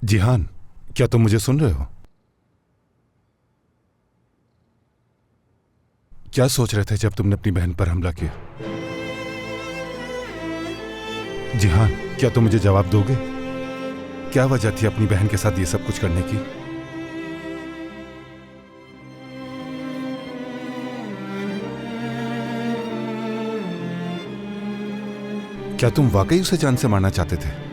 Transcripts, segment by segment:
जिहान, क्या तुम मुझे सुन रहे हो? क्या सोच रहे थे जब तुमने अपनी बहन पर हमला किया? जिहान, क्या तुम मुझे जवाब दोगे? क्या वजह थी अपनी बहन के साथ ये सब कुछ करने की? क्या तुम वाकई उसे जान से मारना चाहते थे?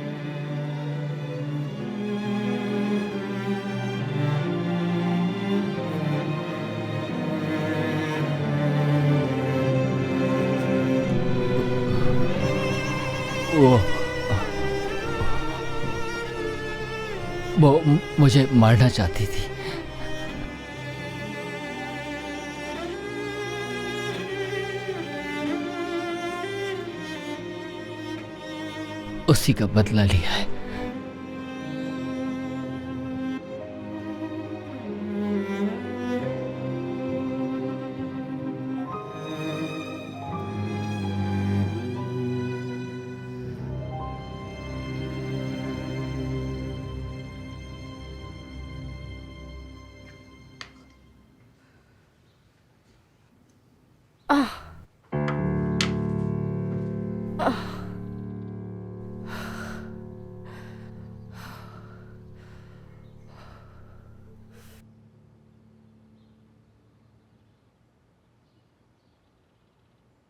वो मुझे मारना चाहती थी। उसी का बदला लिया है।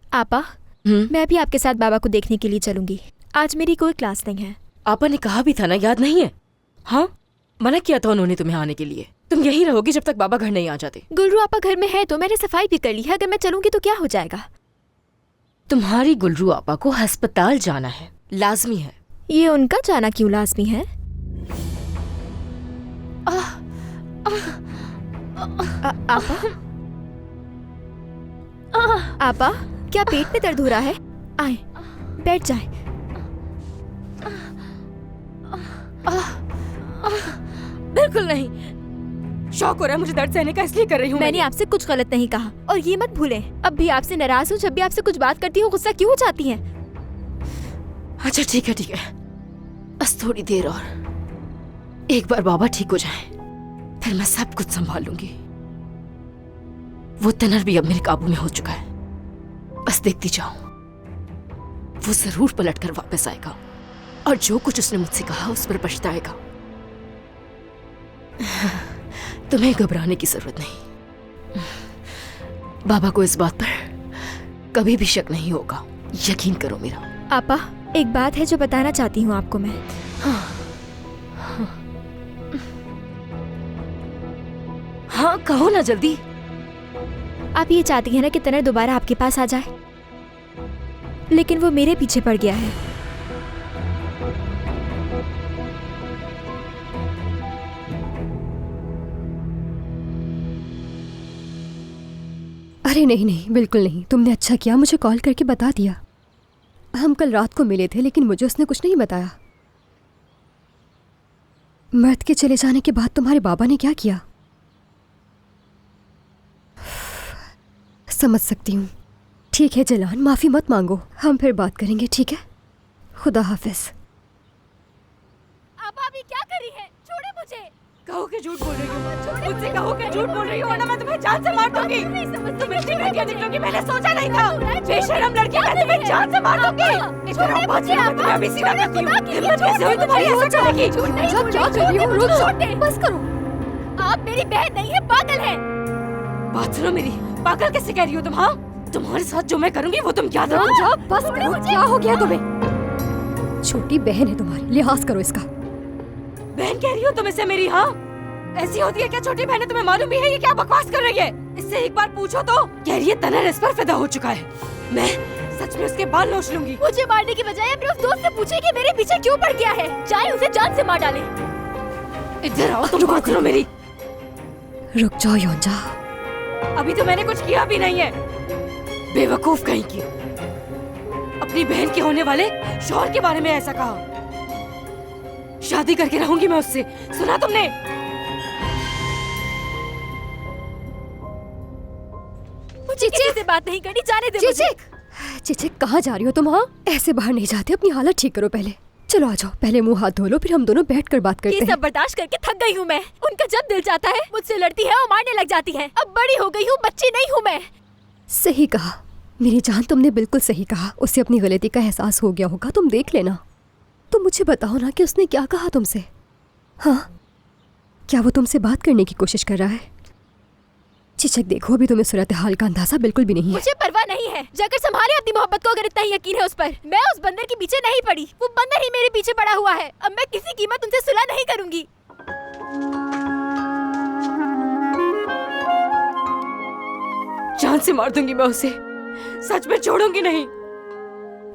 आपा, मैं अभी आपके साथ बाबा को देखने के लिए चलूंगी। आज मेरी कोई क्लास नहीं है। आपा ने कहा भी था ना, याद नहीं है? हाँ, मना किया था उन्होंने तुम्हें आने के लिए। तुम यहीं रहोगी जब तक बाबा घर नहीं आ जाते। गुलरू आपा घर में है तो मैंने सफाई भी कर ली है। अगर मैं चलूंगी तो क्या हो जाएगा? तुम्हारी गुलरू आपा को अस्पताल जाना है, लाजमी है। ये उनका जाना क्यों लाजमी है? आपा, क्या पेट में दर्द हो रहा है? आए, बैठ जाए। बिल्कुल नहीं, शौक हो रहा है मुझे दर्द सहने का, इसलिए कर रही हूँ। मैंने आपसे कुछ गलत नहीं कहा और ये मत भूलें, अब भी आपसे नाराज हूँ। जब भी आपसे कुछ बात करती हूँ गुस्सा क्यों हो जाती हैं? अच्छा ठीक है, बस थोड़ी देर और, एक बार बाबा ठीक हो जाए फिर मैं सब कुछ संभाल लूंगी। वो तनर भी अब मेरे काबू में हो चुका है, बस देखती जाओ। वो जरूर पलट कर वापस आएगा और जो कुछ उसने मुझसे कहा उस पर पछताएगा। तुम्हें घबराने की जरूरत नहीं, बाबा को इस बात पर कभी भी शक नहीं होगा, यकीन करो मेरा। आपा, एक बात है जो बताना चाहती हूँ आपको मैं। हाँ कहो ना जल्दी। आप ये चाहती हैं ना कि तनर दोबारा आपके पास आ जाए, लेकिन वो मेरे पीछे पड़ गया है। अरे नहीं नहीं, बिल्कुल नहीं। तुमने अच्छा किया मुझे कॉल करके बता दिया। हम कल रात को मिले थे लेकिन मुझे उसने कुछ नहीं बताया। मर्द के चले जाने के बाद तुम्हारे बाबा ने क्या किया? समझ सकती हूँ। ठीक है जलान, माफी मत मांगो, हम फिर बात करेंगे, ठीक है? खुदा हाफिज। आप अभी क्या कर रही हैं? छोड़े मुझे। कहो कि झूठ बोल रही हो, मुझसे कहो कि झूठ बोल रही हो वरना मैं तुम्हें जान से मार दूंगी। तुम इतनी घटिया निकलोगी मैंने सोचा नहीं था। बेशरम लड़की, मैं तुम्हें जान से मार दूंगी। इतना बच्चे मैं तुम्हें अभी सीधा करती हूँ। हिम्मत कैसे हुई तुम्हारी ऐसा करने की? क्या कर रही हो? रुक जाओ, बस करो। आप मेरी बहन नहीं है, पागल है। बात सुनो मेरी, पागल कैसे कह रही हो तुम? हाँ, तुम्हारे साथ जो मैं करूंगी वो तुम क्या रुक जाओ, बस करो। क्या हो गया तुम्हें? छोटी बहन है तुम्हारी, लिहाज करो इसका। बहन कह रही हो तुम इसे मेरी? हाँ, ऐसी होती है क्या छोटी बहन? तुम्हें मालूम भी है ये क्या बकवास कर रही है? इससे एक बार पूछो तो। कह रही है तनर इस पर फिदा हो चुका है। मैं सच में उसके बाल नोच लूंगी। मुझे मारने की बजाय अपने उस दोस्त से पूछे कि मेरे पीछे क्यों पड़ गया है, चाहे उसे जान से मार डाले। इधर आओ, तुम बात सुनो मेरी। रुक जाओ योंजा, अभी तो मैंने कुछ किया भी नहीं है। बेवकूफ कहीं की, अपनी बहन के होने वाले शौहर के बारे में ऐसा कहा। शादी करके रहूंगी मैं उससे, सुना तुमने? मुझे किसी से बात नहीं करनी, जाने दे मुझे। चिचिक कहाँ जा रही हो तुम? हाँ, ऐसे बाहर नहीं जाते, अपनी हालत ठीक करो पहले। चलो आ जाओ, पहले मुंह हाथ धो लो, फिर हम दोनों बैठकर बात करते ये हैं। सब बर्दाश्त करके थक गई हूँ मैं। उनका जब दिल चाहता है मुझसे लड़ती है और मारने लग जाती है। अब बड़ी हो गई हूँ, बच्ची नहीं हूँ मैं। सही कहा मेरी जान, तुमने बिल्कुल सही कहा। उसे अपनी गलती का एहसास हो गया होगा, तुम देख लेना। तुम मुझे बताओ ना कि उसने क्या कहा तुमसे। हाँ, क्या वो तुमसे बात करने की कोशिश कर रहा है? चिचक, देखो अभी तुम्हें सूरत हाल का अंदाजा बिल्कुल भी नहीं है। मुझे परवाह नहीं है। जाकर संभाले अपनी मोहब्बत को, अगर इतना ही यकीन है उस पर। मैं उस बंदर के पीछे नहीं पड़ी, वो बंदर ही मेरे पीछे पड़ा हुआ है। अब मैं किसी कीमत उनसे सुलह नहीं करूंगी। जान से मार दूंगी मैं उसे, सच में छोड़ूंगी नहीं।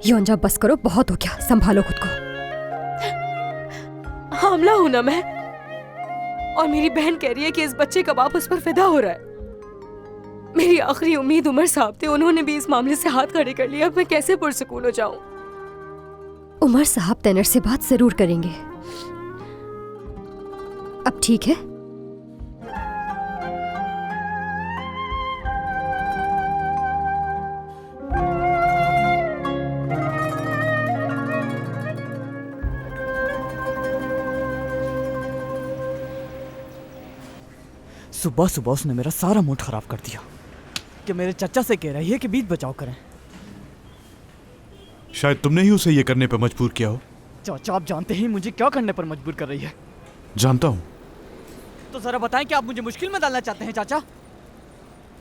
योंजा बस करो, बहुत हो गया, संभालो खुद को। हामला हूं ना मैं, और मेरी बहन कह रही है कि इस बच्चे का बाप उस पर फिदा हो रहा है। मेरी आखिरी उम्मीद उमर साहब थे, उन्होंने भी इस मामले से हाथ खड़े कर लिया। अब मैं कैसे पुरसुकून हो जाऊं? उमर साहब तैनर से बात जरूर करेंगे। अब ठीक है? सुबह सुबह उसने मेरा सारा मूड खराब कर दिया कि मेरे चचा से कह रही है कि बीच बचाव करें। शायद तुमने ही उसे ये करने पर मजबूर किया हो। चाचा, आप जानते हैं मुझे क्या करने पर मजबूर कर रही है। जानता हूँ। तो जरा बताएं कि आप मुझे मुश्किल में डालना चाहते हैं चाचा?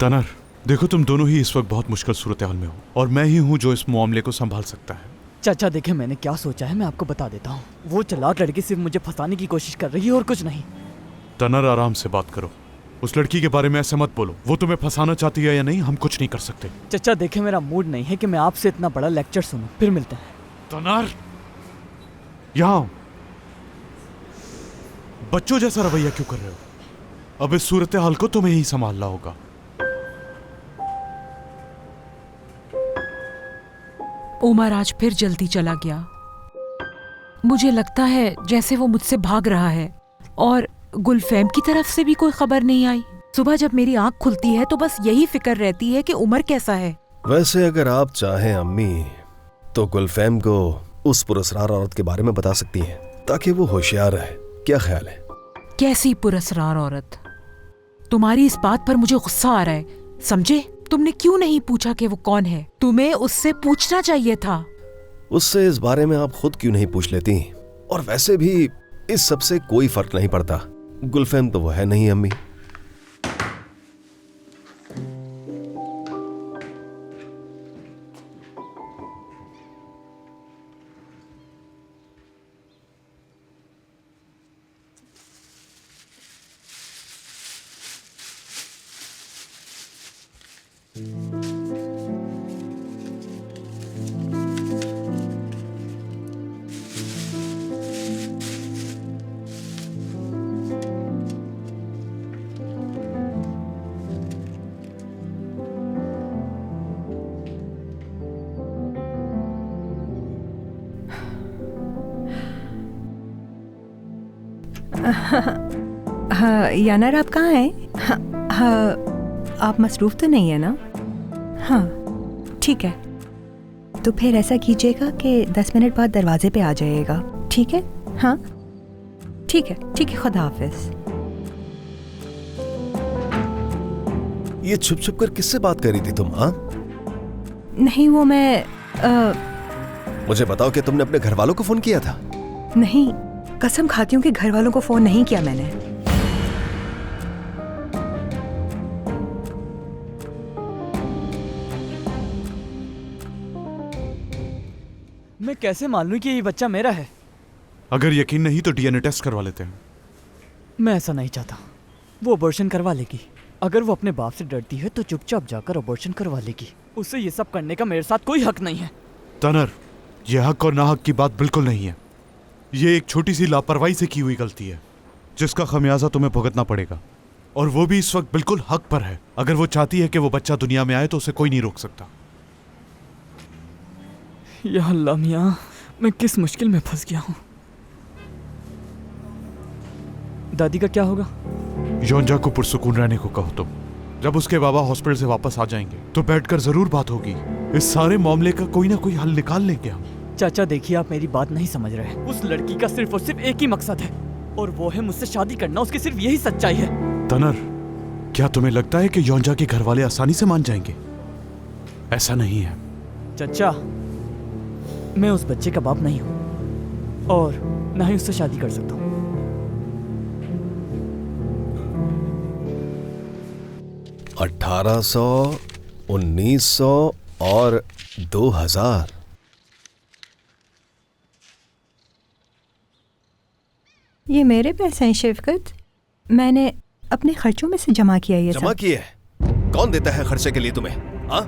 तनर, देखो तुम दोनों ही इस वक्त बहुत मुश्किल सूरत हाल में हो, और मैं ही हूँ जो इस मामले को संभाल सकता है। चाचा देखें, मैंने क्या सोचा है मैं आपको बता देता हूँ। वो चालाक लड़की सिर्फ मुझे फंसाने की कोशिश कर रही है और कुछ नहीं। तनर, आराम से बात करो। उस लड़की के बारे में ऐसे मत बोलो। वो तुम्हें फंसाना चाहती है या नहीं, हम कुछ नहीं कर सकते। चाचा देखें, मेरा मूड नहीं है कि मैं आपसे इतना बड़ा लेक्चर सुनूं। फिर मिलते हैं। तनर, यहाँ बच्चों जैसा रवैया क्यों कर रहे हो? अब इस सूरत हाल को तुम्हें ही संभालना होगा। उमर आज फिर जल्दी चला गया। मुझे लगता है जैसे वो मुझसे भाग रहा है, और गुलफैम की तरफ से भी कोई खबर नहीं आई। सुबह जब मेरी आंख खुलती है तो बस यही फिक्र रहती है कि उमर कैसा है। वैसे अगर आप चाहें अम्मी, तो गुलफैम को उस पुरस्कार औरत के बारे में बता सकती हैं, ताकि वो होशियार रहे। क्या ख्याल है? कैसी पुरस्कार औरत? तुम्हारी इस बात पर मुझे गुस्सा आ रहा है, समझे? तुमने क्यों नहीं पूछा कि वो कौन है? तुम्हें उससे पूछना चाहिए था। उससे इस बारे में आप खुद क्यों नहीं पूछ लेती? और वैसे भी इस सब से कोई फर्क नहीं पड़ता। गुलफैम तो वो है नहीं अम्मी। हाँ यानर, आप कहाँ हैं? हाँ, हाँ, आप मसरूफ़ तो नहीं है ना? हाँ ठीक है, तो फिर ऐसा कीजिएगा कि 10 मिनट बाद दरवाजे पे आ जाइएगा, ठीक है? हाँ ठीक है, खुदा हाफिज़। ये छुप छुप कर किससे बात कर रही थी तुम? हाँ, नहीं वो मैं मुझे बताओ कि तुमने अपने घर वालों को फोन किया था? नहीं, कसम खाती हूँ कि घर वालों को फ़ोन नहीं किया मैंने। मैं कैसे मान लूं कि ये बच्चा मेरा है? अगर यकीन नहीं तो डीएनए टेस्ट करवा लेते हैं। मैं ऐसा नहीं चाहता। वो अबॉर्शन करवा लेगी। अगर वो अपने बाप से डरती है तो चुपचाप जाकर अबॉर्शन करवा लेगी। उसे ये सब करने का मेरे साथ कोई हक नहीं है। तनर, यह हक और नाहक की बात बिल्कुल नहीं है। ये एक छोटी सी लापरवाही से की हुई गलती है, जिसका खमियाजा तुम्हें भुगतना पड़ेगा, और वो भी इस वक्त बिल्कुल हक पर है। अगर वो चाहती है कि वो बच्चा दुनिया में आए तो उसे कोई नहीं रोक सकता। या अल्लाह मियां, मैं किस मुश्किल में फंस गया हूँ। दादी का क्या होगा? योंजा को पुरसुकून रहने को कहो तुम। जब उसके बाबा हॉस्पिटल से वापस आ जाएंगे तो बैठकर जरूर बात होगी। इस सारे मामले का कोई ना कोई हल निकाल लेंगे हम। चाचा देखिए, आप मेरी बात नहीं समझ रहे। उस लड़की का सिर्फ और सिर्फ एक ही मकसद है, और वो है मुझसे शादी करना। उसकी सिर्फ यही सच्चाई है। तनर, क्या तुम्हें लगता है कि योंजा के घर वाले आसानी से मान जाएंगे? ऐसा नहीं है। चाचा, मैं उस बच्चे का बाप नहीं हूँ और ना ही उससे शादी कर सकता हूँ। 1800, 1900 और 2000। ये मेरे पैसे हैं शिवकत, मैंने अपने खर्चों में से जमा किया ये जमा सब। किए? कौन देता है खर्चे के लिए तुम्हें? हाँ,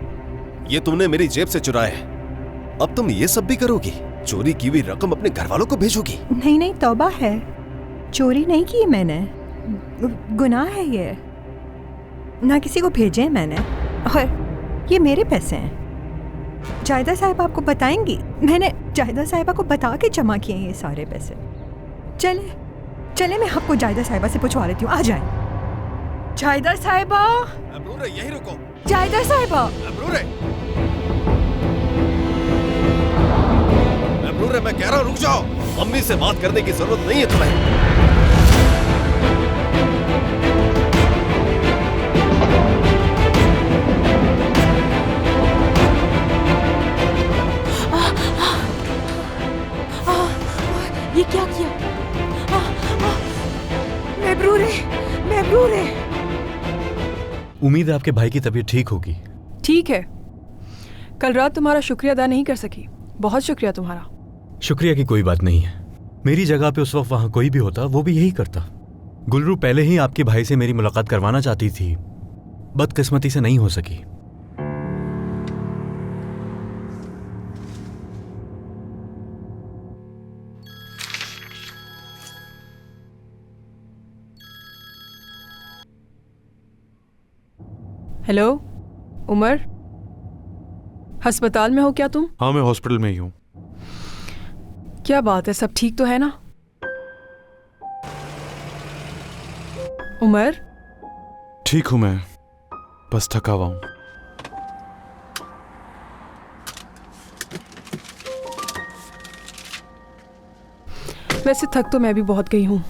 ये तुमने मेरी जेब से चुराए हैं। अब तुम ये सब भी करोगी? चोरी की हुई रकम अपने घर वालों को भेजोगी? नहीं नहीं, तौबा है, चोरी नहीं की मैंने, गुनाह है ये, ना किसी को भेजे हैं मैंने, और ये मेरे पैसे हैं। जायदा साहिबा आपको बताएंगी, मैंने जायदा साहिबा को बता के जमा किए हैं ये सारे पैसे। चले चले, मैं आपको जायदा साहिबा से पूछवा लेती हूँ, आ जाए। जायदा साहिबा, यही रुको। जायदा साहिबा, मैं कह रहा हूँ रुक जाओ। मम्मी से बात करने की जरूरत नहीं है तुम्हें। ये क्या किया? महबूर है। उम्मीद है आपके भाई की तबीयत ठीक होगी। ठीक है, कल रात तुम्हारा शुक्रिया अदा नहीं कर सकी, बहुत शुक्रिया तुम्हारा। शुक्रिया की कोई बात नहीं है। मेरी जगह पे उस वक्त वहां कोई भी होता वो भी यही करता। गुलरू पहले ही आपके भाई से मेरी मुलाकात करवाना चाहती थी, बदकिस्मती से नहीं हो सकी। हेलो उमर, अस्पताल में हो क्या तुम? हाँ, मैं हॉस्पिटल में ही हूँ। क्या बात है, सब ठीक तो है ना? उमर, ठीक हूँ मैं, बस थका हुआ हूँ। वैसे थक तो मैं भी बहुत गई हूँ,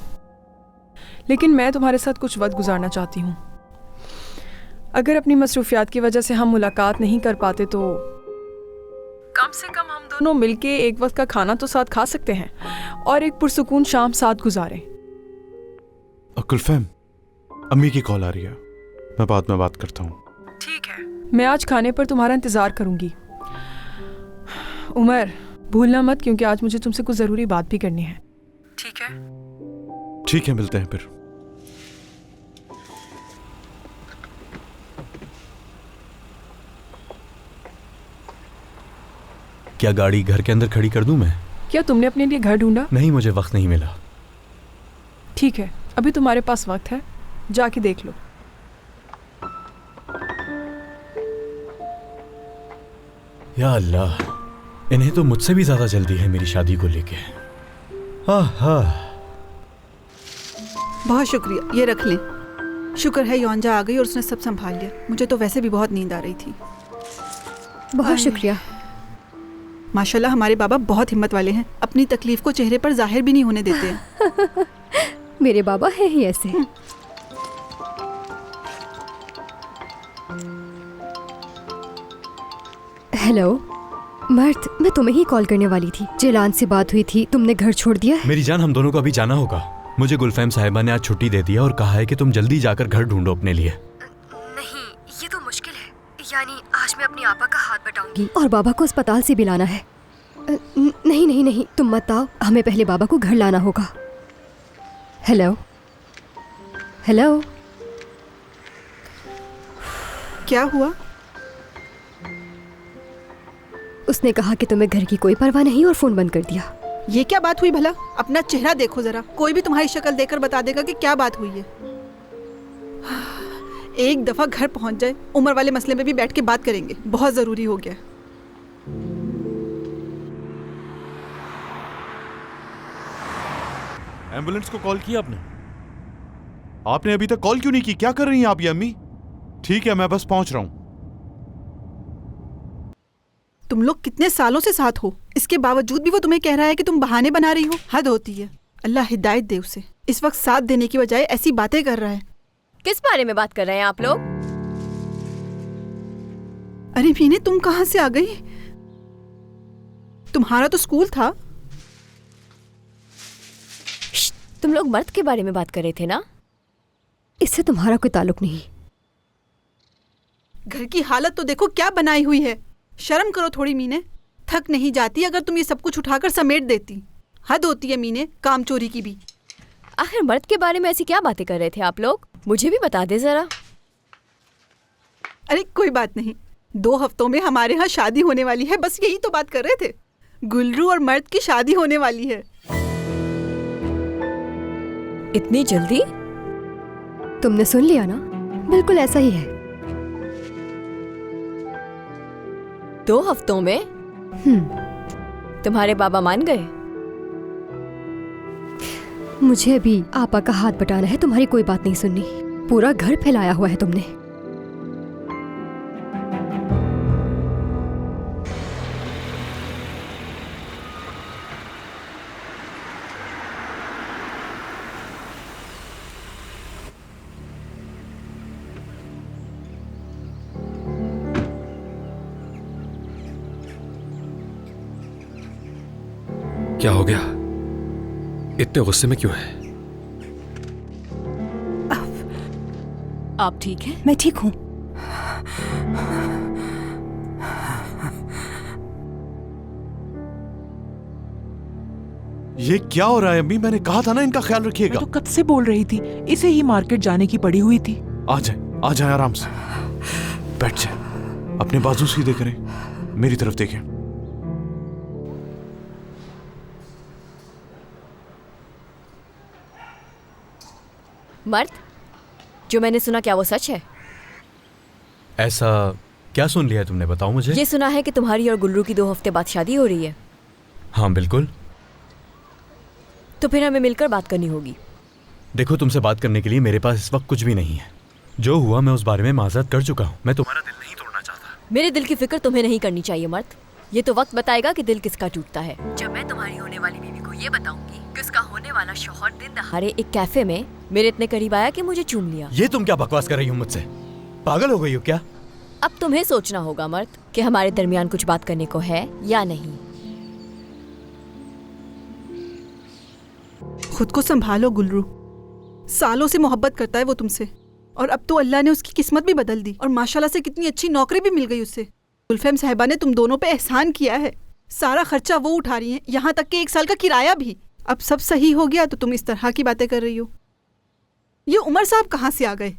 लेकिन मैं तुम्हारे साथ कुछ वक्त गुजारना चाहती हूँ। अगर अपनी मसरूफियात की वजह से हम मुलाकात नहीं कर पाते तो कम से कम हम दोनों मिलके एक वक्त का खाना तो साथ खा सकते हैं और एक पुरसुकून शाम साथ गुजारें। गुलफैम, अम्मी की कॉल आ रही है, मैं बाद में बात करता हूँ। ठीक है, मैं आज खाने पर तुम्हारा इंतजार करूंगी। उमर, भूलना मत, क्योंकि आज मुझे तुमसे कुछ जरूरी बात भी करनी है। ठीक है? ठीक है, मिलते हैं फिर। क्या गाड़ी घर के अंदर खड़ी कर दूं मैं? क्या तुमने अपने लिए घर ढूंढा? नहीं, मुझे वक्त नहीं मिला। ठीक है, अभी तुम्हारे पास वक्त है, जाके देख लो। या अल्लाह, इन्हें तो मुझसे भी ज्यादा जल्दी है मेरी शादी को लेके। बहुत शुक्रिया, ये रख लें। शुक्र है योंजा आ गई और उसने सब संभाल लिया। मुझे तो वैसे भी बहुत नींद आ रही थी। बहुत शुक्रिया। माशाल्लाह, हमारे बाबा बहुत हिम्मत वाले हैं, अपनी तकलीफ को चेहरे पर जाहिर भी नहीं होने देते हैं। मेरे बाबा हैं ही ऐसे। हेलो मर्द, मैं तुम्हें ही कॉल करने वाली थी। जिलान से बात हुई थी, तुमने घर छोड़ दिया है? मेरी जान, हम दोनों को अभी जाना होगा। मुझे गुलफैम साहिबा ने आज छुट्टी दे दिया और कहा है कि तुम जल्दी जाकर घर ढूंढो अपने लिए। नहीं, ये तो मुश्किल है। यानी आज मैं अपनी आपा का हाथ बटाऊंगी और बाबा को अस्पताल से भी लाना है। नहीं नहीं नहीं, तुम मत आओ, हमें पहले बाबा को घर लाना होगा। हेलो हेलो, क्या हुआ? उसने कहा कि तुम्हें घर की कोई परवाह नहीं और फोन बंद कर दिया। ये क्या बात हुई भला? अपना चेहरा देखो जरा, कोई भी तुम्हारी शक्ल देखकर बता देगा कि क्या बात हुई है। एक दफा घर पहुंच जाए, उम्र वाले मसले में भी बैठ के बात करेंगे, बहुत जरूरी हो गया। एम्बुलेंस को कॉल किया आपने? आपने अभी तक कॉल क्यों नहीं की? क्या कर रही हैं आप ये अम्मी? ठीक है, मैं बस पहुंच रहा हूं। तुम लोग कितने सालों से साथ हो? इसके बावजूद भी वो तुम्हें कह रहा है कि तुम बहाने बना रही हो। हद होती है। अल्लाह हिदायत दे उसे। इस वक्त साथ देने की बजाय ऐसी बातें कर रहा है। किस बारे में बात कर रहे हैं आप लोग? अरे मीने, तुम कहाँ से आ गई? तुम्हारा तो स्कूल था। तुम लोग मर्द के बारे में बात कर रहे थे ना? इससे तुम्हारा कोई ताल्लुक नहीं। घर की हालत तो देखो क्या बनाई हुई है। शर्म करो थोड़ी मीने। थक नहीं जाती अगर तुम ये सब कुछ उठाकर समेट देती। हद होती है मीने, काम चोरी की भी। आखिर मर्द के बारे में ऐसी क्या बातें कर रहे थे आप लोग? मुझे भी बता दे जरा। अरे कोई बात नहीं, 2 हफ्तों में हमारे यहाँ शादी होने वाली है, बस यही तो बात कर रहे थे। गुलरू और मर्द की शादी होने वाली है। इतनी जल्दी? तुमने सुन लिया ना, बिल्कुल ऐसा ही है। 2 हफ्तों में? तुम्हारे बाबा मान गए? मुझे अभी आपा का हाथ बटाना है, तुम्हारी कोई बात नहीं सुननी। पूरा घर फैलाया हुआ है तुमने। क्या हो गया? इतने गुस्से में क्यों है? आप ठीक हैं? मैं ठीक हूँ। ये क्या हो रहा है अम्मी? मैंने कहा था ना इनका ख्याल रखिएगा। मैं तो कब से बोल रही थी, इसे ही मार्केट जाने की पड़ी हुई थी। आ जाए आराम से बैठ जाए। अपने बाजू सीधे करें, मेरी तरफ देखें। मर्द, जो मैंने सुना क्या वो सच है? ऐसा क्या सुन लिया तुमने, बताओ मुझे। ये सुना है कि तुम्हारी और गुल्लू की 2 हफ्ते बाद शादी हो रही है। हाँ बिल्कुल। तो फिर हमें मिलकर बात करनी होगी। देखो, तुमसे बात करने के लिए मेरे पास इस वक्त कुछ भी नहीं है। जो हुआ मैं उस बारे में माजरत कर चुका हूँ। मैं तुम्हारा दिल नहीं तोड़ना चाहता। मेरे दिल की फिक्र तुम्हें नहीं करनी चाहिए मर्द। ये तो वक्त बताएगा कि दिल किसका टूटता है। जब मैं तुम्हारी होने वाली बीवी को ये बताऊंगी कि उसका होने वाला शौहर दिन दहाड़े एक कैफे में मेरे इतने करीब आया कि मुझे चूम लिया। ये तुम क्या बकवास कर रही हो मुझसे? पागल हो गई हो क्या? अब तुम्हें सोचना होगा मर्द कि हमारे दरमियान कुछ बात करने को है या नहीं। खुद को संभालो गुलरू। सालों से मोहब्बत करता है वो तुमसे, और अब तो अल्लाह ने उसकी किस्मत भी बदल दी और माशाल्लाह से कितनी अच्छी नौकरी भी मिल गई उसे। गुलफैम साहिबा ने तुम दोनों पे एहसान किया है। सारा खर्चा वो उठा रही हैं, यहाँ तक कि 1 साल का किराया भी। अब सब सही हो गया तो तुम इस तरह की बातें कर रही हो। ये उमर साहब कहाँ से आ गए?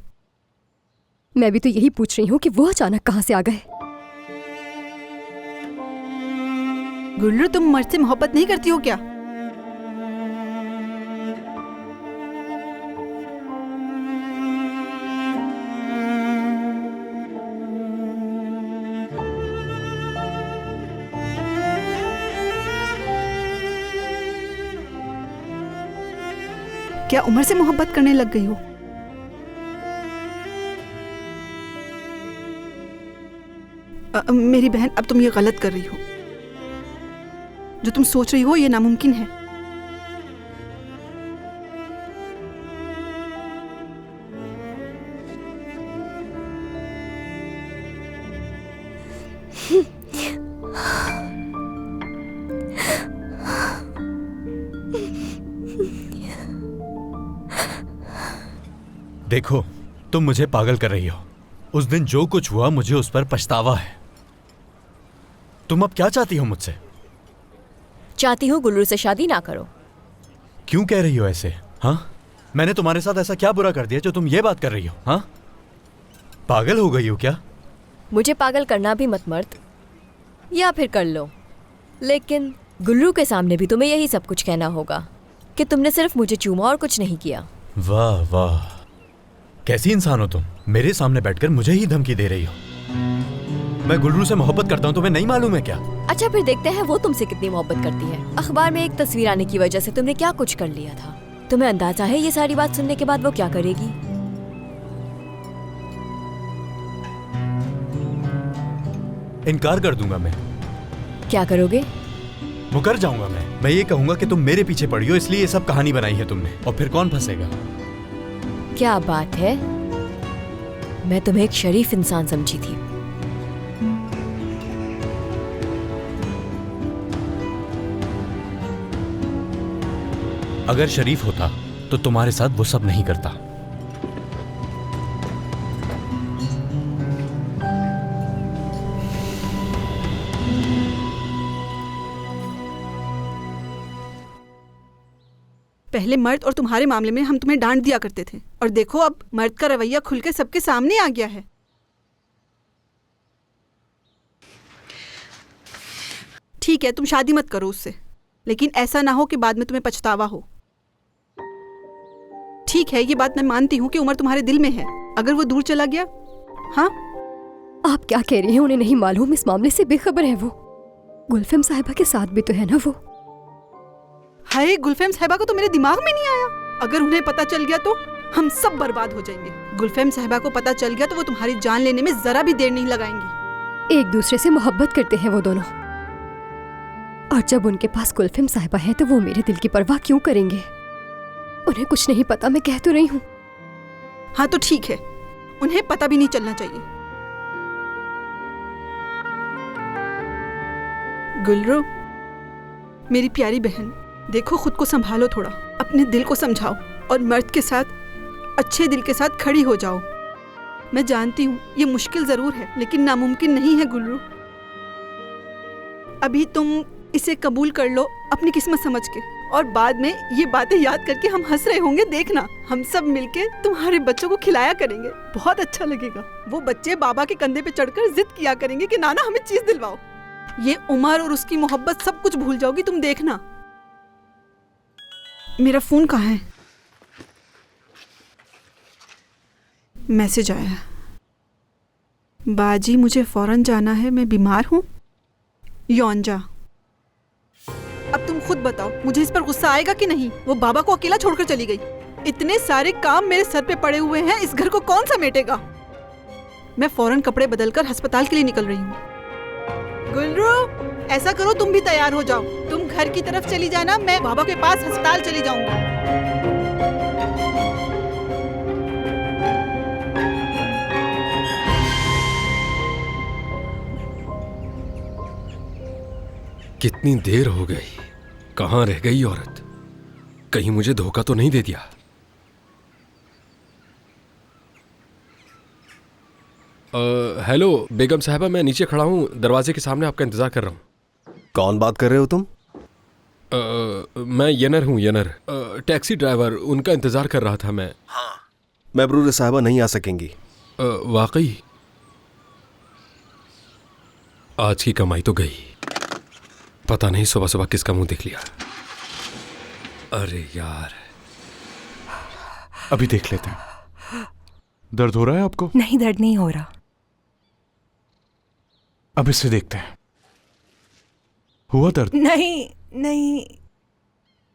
मैं भी तो यही पूछ रही हूँ कि वो अचानक कहाँ से आ गए। गुलरू, तुम मर्द से मोहब्बत नहीं करती हो क्या? क्या उमर से मोहब्बत करने लग गई हो? मेरी बहन, अब तुम ये गलत कर रही हो। जो तुम सोच रही हो ये नामुमकिन है। देखो, तुम मुझे पागल कर रही हो। उस दिन जो कुछ हुआ मुझे उस पर पछतावा है। तुम अब क्या चाहती हो मुझसे? चाहती हूँ गुल्लू से शादी ना करो। क्यों कह रही हो ऐसे? हाँ, मैंने तुम्हारे साथ ऐसा क्या बुरा कर दिया जो तुम ये बात कर रही हो? हाँ, पागल हो गई हो क्या? मुझे पागल करना भी मत मर्द, या फिर कर लो, लेकिन गुल्लू के सामने भी तुम्हें यही सब कुछ कहना होगा कि तुमने सिर्फ मुझे चूमा और कुछ नहीं किया। वाह वाह, कैसी इंसान हो तुम? मेरे सामने बैठकर मुझे ही धमकी दे रही हो। मैं गुल्लू से मोहब्बत करता हूँ, तुम्हें नहीं मालूम है क्या? अच्छा, फिर देखते हैं वो तुमसे कितनी मोहब्बत करती है। अखबार में एक तस्वीर आने की वजह से तुमने क्या कुछ कर लिया था। तुम्हें अंदाजा है ये सारी बात सुनने के बाद वो क्या करेगी? इनकार कर दूंगा मैं। क्या करोगे? मुकर जाऊंगा मैं ये कहूंगा कि तुम मेरे पीछे पड़ी हो इसलिए ये सब कहानी बनाई है तुमने, और फिर कौन फंसेगा? क्या बात है, मैं तुम्हें एक शरीफ इंसान समझी थी। अगर शरीफ होता तो तुम्हारे साथ वो सब नहीं करता। पहले मर्द और तुम्हारे मामले में हम तुम्हें डांट दिया करते थे, और देखो अब मर्द का रवैया खुल के सबके सामने आ गया है। ठीक है, तुम शादी मत करो उससे, लेकिन ऐसा ना हो कि बाद में तुम्हें पछतावा हो। ठीक है, ये बात मैं मानती हूँ कि उमर तुम्हारे दिल में है। अगर वो दूर चला गया? हाँ, आप क्या कह रही हैं? उन्हें नहीं मालूम, इस मामले से बेखबर है वो। गुलफेम साहिबा के साथ भी तो है ना वो। हाय, गुलफेम साहिबा को तो मेरे दिमाग में नहीं आया। अगर उन्हें पता चल गया तो हम सब बर्बाद हो जाएंगे। गुलफेम साहिबा को पता चल गया तो वो तुम्हारी जान लेने में जरा भी देर नहीं लगाएंगी। एक दूसरे से मोहब्बत करते हैं वो दोनों, और जब उनके पास गुलफेम साहिबा है तो वो मेरे दिल की परवाह क्यों करेंगे? उन्हें कुछ नहीं पता, मैं कह तो रही हूँ। हाँ तो ठीक है, उन्हें पता भी नहीं चलना चाहिए। गुलरू, मेरी प्यारी बहन, देखो खुद को संभालो थोड़ा, अपने दिल को समझाओ और मर्द के साथ अच्छे दिल के साथ खड़ी हो जाओ। मैं जानती हूँ ये मुश्किल जरूर है, लेकिन नामुमकिन नहीं है गुलरू। अभी तुम इसे कबूल कर लो अपनी किस्मत समझ के, और बाद में ये बातें याद करके हम हंस रहे होंगे। देखना, हम सब मिलके तुम्हारे बच्चों को खिलाया करेंगे, बहुत अच्छा लगेगा। वो बच्चे बाबा के कंधे पे चढ़कर जिद किया करेंगे कि नाना हमें चीज दिलवाओ। ये उमर और उसकी मोहब्बत सब कुछ भूल जाओगी तुम, देखना। मेरा फोन कहाँ है? मैसेज आया, बाजी मुझे फौरन जाना है, मैं बीमार हूँ। यौनजा, अब तुम खुद बताओ, मुझे इस पर गुस्सा आएगा कि नहीं? वो बाबा को अकेला छोड़कर चली गई। इतने सारे काम मेरे सर पे पड़े हुए हैं, इस घर को कौन समेटेगा? मैं फौरन कपड़े बदलकर अस्पताल के लिए निकल रही हूँ। गुलरू, ऐसा करो तुम भी तैयार हो जाओ, तुम घर की तरफ चली जाना, मैं बाबा के पास अस्पताल चली जाऊंगी। कितनी देर हो गई, कहाँ रह गई औरत? कहीं मुझे धोखा तो नहीं दे दिया? हेलो बेगम साहबा, मैं नीचे खड़ा हूँ, दरवाजे के सामने आपका इंतजार कर रहा हूँ। कौन बात कर रहे हो तुम? मैं यनर हूँ, यनर, टैक्सी ड्राइवर। उनका इंतजार कर रहा था मैं। हाँ, महबूर साहबा नहीं आ सकेंगी। वाकई? आज की कमाई तो गई। पता नहीं सुबह सुबह किसका मुंह देख लिया। अरे यार, अभी देख लेते हैं। दर्द हो रहा है आपको? नहीं, दर्द नहीं हो रहा। अब इससे देखते हैं। हुआ दर्द? नहीं नहीं।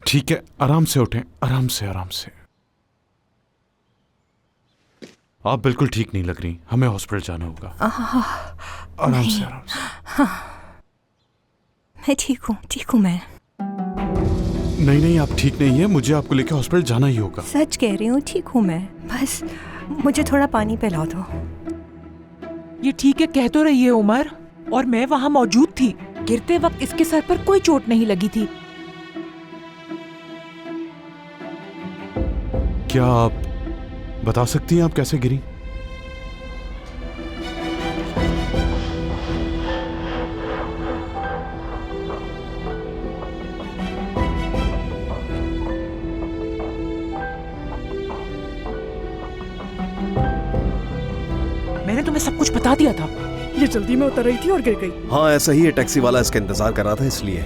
ठीक है, आराम से उठें, आराम से आराम से। आप बिल्कुल ठीक नहीं लग रही, हमें हॉस्पिटल जाना होगा। आराम से आराम से। हाँ, मैं ठीक हूँ मैं। नहीं नहीं, आप ठीक नहीं है, मुझे आपको लेकर हॉस्पिटल जाना ही होगा। सच कह रही हूँ, ठीक हूँ मैं, बस मुझे थोड़ा पानी पिला दो। ये ठीक है कह तो रही है उमर, और मैं वहाँ मौजूद थी। गिरते वक्त इसके सर पर कोई चोट नहीं लगी थी। क्या आप बता सकती हैं आप कैसे गिरी? मैंने तुम्हें सब कुछ बता दिया था। ये जल्दी में उतर रही थी और गिर गई। हाँ ऐसा ही है, टैक्सी वाला इसका इंतजार कर रहा था इसलिए।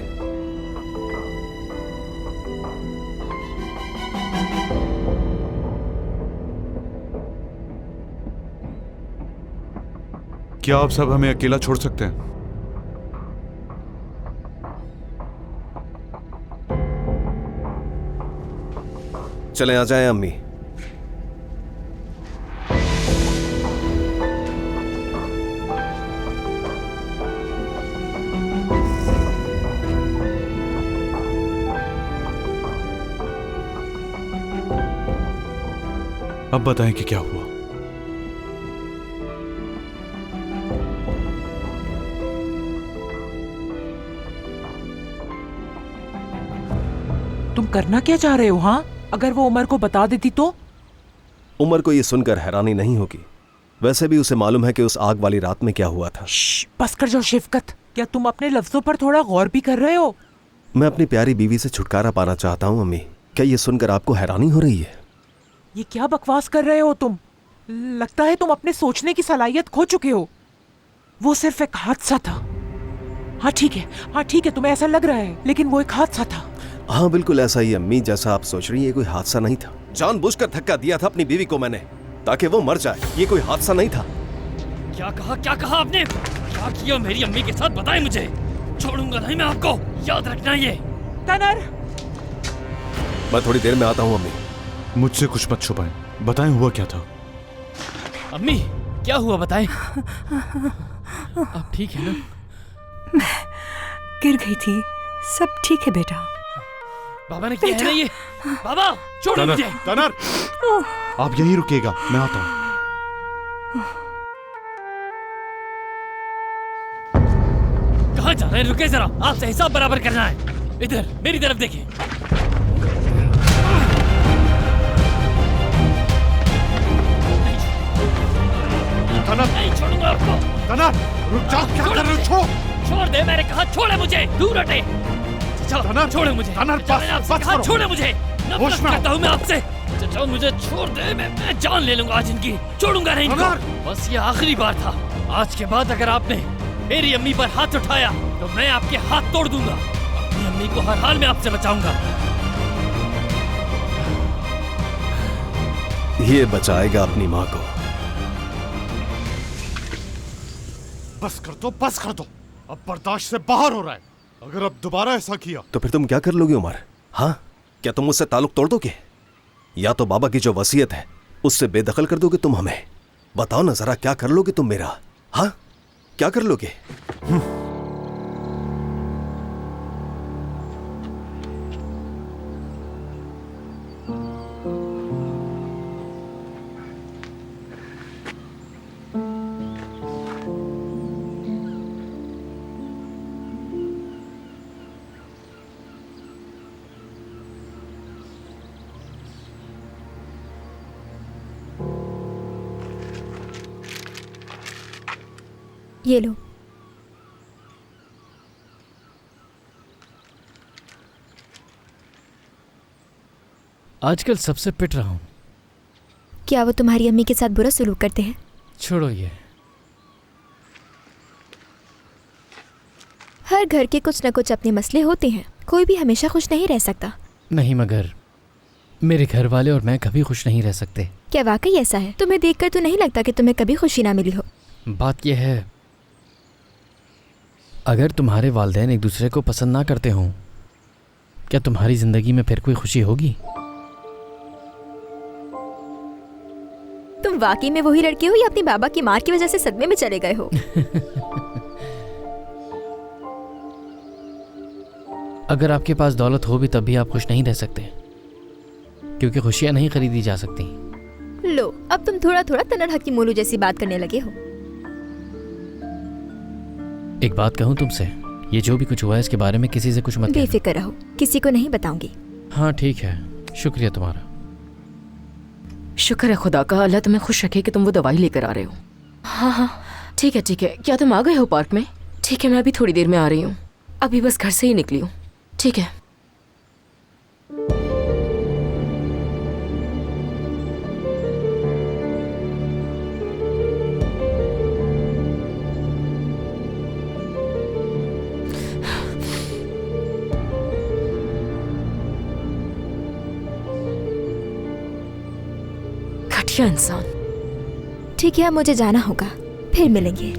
क्या आप सब हमें अकेला छोड़ सकते हैं? चले आ जाएं अम्मी। अब बताएं कि क्या हुआ। तुम करना क्या चाह रहे हो? हाँ, अगर वो उमर को बता देती तो? उमर को ये सुनकर हैरानी नहीं होगी। वैसे भी उसे मालूम है कि उस आग वाली रात में क्या हुआ था। बस कर जाओ शिफकत, क्या तुम अपने लफ्जों पर थोड़ा गौर भी कर रहे हो? मैं अपनी प्यारी बीवी से छुटकारा पाना चाहता हूँ अम्मी। क्या ये सुनकर आपको हैरानी हो रही है? ये क्या बकवास कर रहे हो तुम? लगता है तुम अपने सोचने की सलाहियत खो चुके हो। वो सिर्फ एक हादसा था। हाँ ठीक है, तुम्हें ऐसा लग रहा है, लेकिन वो एक हादसा था। हाँ बिल्कुल ऐसा ही अम्मी, जैसा आप सोच रही है। कोई हादसा नहीं था। जानबूझकर धक्का दिया था अपनी बीवी को मैंने, ताकि वो मर जाए। ये कोई हादसा नहीं था। क्या कहा आपने? क्या किया मेरी अम्मी के साथ? बताएं मुझे। छोड़ूंगा नहीं मैं आपको, याद रखना ये। तनर, मैं थोड़ी देर में आता हूँ अम्मी। मुझसे कुछ मत छुपाएं, बताएं हुआ क्या था। अम्मी क्या हुआ बताएं। आप ठीक है ना? गिर गई थी, सब ठीक है बेटा। बाबा ने किया है ना ये? बाबा छोड़ो मुझे। तनर, आप यहीं रुकिएगा, मैं आता हूँ। कहाँ जा रहे हैं? रुके जरा, आपसे हिसाब बराबर करना है। इधर मेरी तरफ देखिए। नहीं छोड़ूंगा आपको। तनर, रुक जाओ, क्या कर रहे हो? छोड़ दे, मैंने कहा छोड़े मुझे, दूर हटे। छोड़े मुझे। छोड़े मुझे, नफरत करता हूँ मैं आपसे। चचा मुझे छोड़ दे, मैं जान ले लूंगा आज इनकी। छोड़ूंगा नहीं इनको। बस ये आखिरी बार था। आज के बाद अगर आपने मेरी अम्मी पर हाथ उठाया तो मैं आपके हाथ तोड़ दूंगा। अपनी अम्मी को हर हाल में आपसे बचाऊंगा। ये बचाएगा अपनी माँ को। बस कर दो, अब बर्दाश्त से बाहर हो रहा है। अगर अब दोबारा ऐसा किया तो फिर तुम क्या कर लोगे उमर? हाँ, क्या तुम उससे ताल्लुक तोड़ दोगे? या तो बाबा की जो वसीयत है उससे बेदखल कर दोगे तुम हमें? बताओ ना जरा, क्या कर लोगे तुम मेरा? हाँ, क्या कर लोगे? ये लो। आजकल सबसे पिट रहा हूँ। क्या वो तुम्हारी अम्मी के साथ बुरा सलूक करते हैं? छोड़ो ये। हर घर के कुछ न कुछ अपने मसले होते हैं, कोई भी हमेशा खुश नहीं रह सकता। नहीं, मगर मेरे घर वाले और मैं कभी खुश नहीं रह सकते। क्या वाकई ऐसा है? तुम्हें देखकर तो नहीं लगता कि तुम्हें कभी खुशी ना मिली हो। बात यह है, अगर तुम्हारे वालिदैन एक दूसरे को पसंद ना करते हों, क्या तुम्हारी जिंदगी में फिर कोई खुशी होगी? तुम वाकई में वही लड़के हो या अपनी बाबा की मार की वजह से सदमे में चले गए हो? अगर आपके पास दौलत हो भी तब भी आप खुश नहीं रह सकते, क्योंकि खुशियां नहीं खरीदी जा सकती। लो, अब तुम थोड़ा थोड़ा तनर हकी मोलू जैसी बात करने लगे हो। एक बात कहूँ तुमसे, ये जो भी कुछ हुआ है इसके बारे में किसी से कुछ मत कहना। बेफिक्र रहो, किसी को नहीं बताऊंगी। हाँ ठीक है, शुक्रिया तुम्हारा। शुक्र है खुदा का, अल्लाह तुम्हें खुश रखे कि तुम वो दवाई लेकर आ रहे हो। हाँ हाँ ठीक है ठीक है। क्या तुम आ गए हो पार्क में? ठीक है, मैं अभी थोड़ी देर में आ रही हूँ। अभी बस घर से ही निकली हूँ। ठीक है। घटिया इंसान। ठीक है, अब मुझे जाना होगा, फिर मिलेंगे।